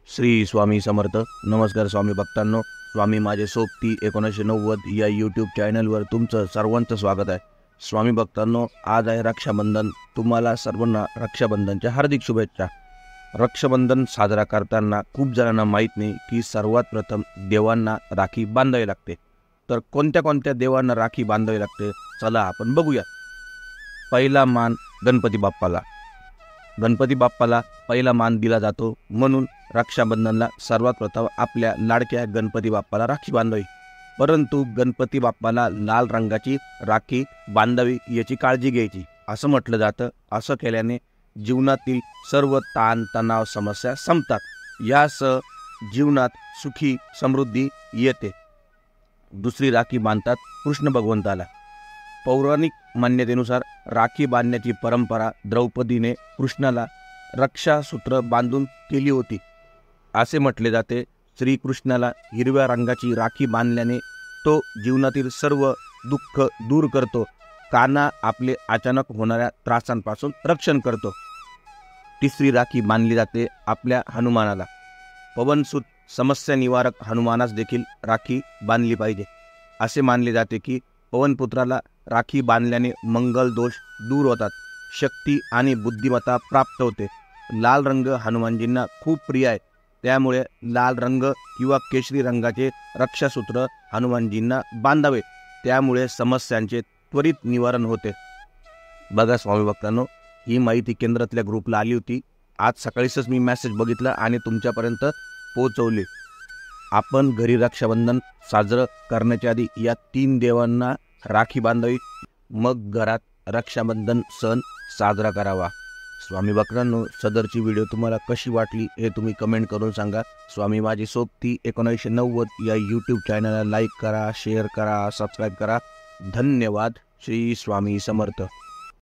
श्री स्वामी समर्थ. नमस्कार स्वामी भक्तांनो. स्वामी माझे सोबती 1990 या यूट्यूब चॅनलवर तुमचं सर्वांचं स्वागत आहे. स्वामी भक्तांनो, आज आहे रक्षाबंधन. तुम्हाला सर्वांना रक्षाबंधनच्या हार्दिक शुभेच्छा. रक्षाबंधन साजरा करताना खूप जणांना माहीत नाही की सर्वात प्रथम देवांना राखी बांधावी लागते. तर कोणत्या कोणत्या देवांना राखी बांधावी लागते चला आपण बघूया. पहिला मान गणपती बाप्पाला. गणपती बाप्पाला पहिला मान दिला जातो, म्हणून रक्षाबंधनला सर्वात प्रथम आपल्या लाडक्या गणपती बाप्पाला राखी बांधावी. परंतु गणपती बाप्पाला लाल रंगाची राखी बांधावी याची काळजी घ्यायची असं म्हटलं जातं. असं केल्याने जीवनातील सर्व ताण तणाव समस्या संपतात. यासह जीवनात सुखी समृद्धी येते. दुसरी राखी बांधतात कृष्ण भगवंताला. पौराणिक मान्यतेनुसार राखी बांधण्याची परंपरा द्रौपदीने कृष्णाला रक्षासूत्र बांधून केली होती असे म्हटले जाते. श्रीकृष्णाला हिरव्या रंगाची राखी बांधल्याने तो जीवनातील सर्व दुःख दूर करतो. कान्हा आपले अचानक होणाऱ्या त्रासांपासून रक्षण करतो. तिसरी राखी बांधली जाते आपल्या हनुमानाला. पवनसुत समस्या निवारक हनुमानास देखील राखी बांधली पाहिजे. असे मानले जाते की पवनपुत्राला राखी बांधल्याने मंगल दोष दूर होतात, शक्ती आणि बुद्धिमत्ता प्राप्त होते. लाल रंग हनुमानजींना खूप प्रिय आहे, त्यामुळे लाल रंग किंवा केशरी रंगाचे रक्षासूत्र हनुमानजींना बांधावे. त्यामुळे समस्यांचे त्वरित निवारण होते. बघा स्वामी भक्तांनो, ही माहिती केंद्रातल्या ग्रुपला आली होती. आज सकाळीच मी मेसेज बघितला आणि तुमच्यापर्यंत पोहोचवली. आपण घरी रक्षाबंधन साजरं करण्याच्या आधी या 3 देवांना राखी बांधावी, मग घरात रक्षाबंधन सण साजरा करावा. स्वामी भक्तांनो, सदरची व्हिडिओ तुम्हाला कशी वाटली हे तुम्ही कमेंट करून सांगा. स्वामी माझी सोबती 1990 या यूट्यूब चॅनलला लाईक करा, शेअर करा, सबस्क्राईब करा. धन्यवाद. श्री स्वामी समर्थ.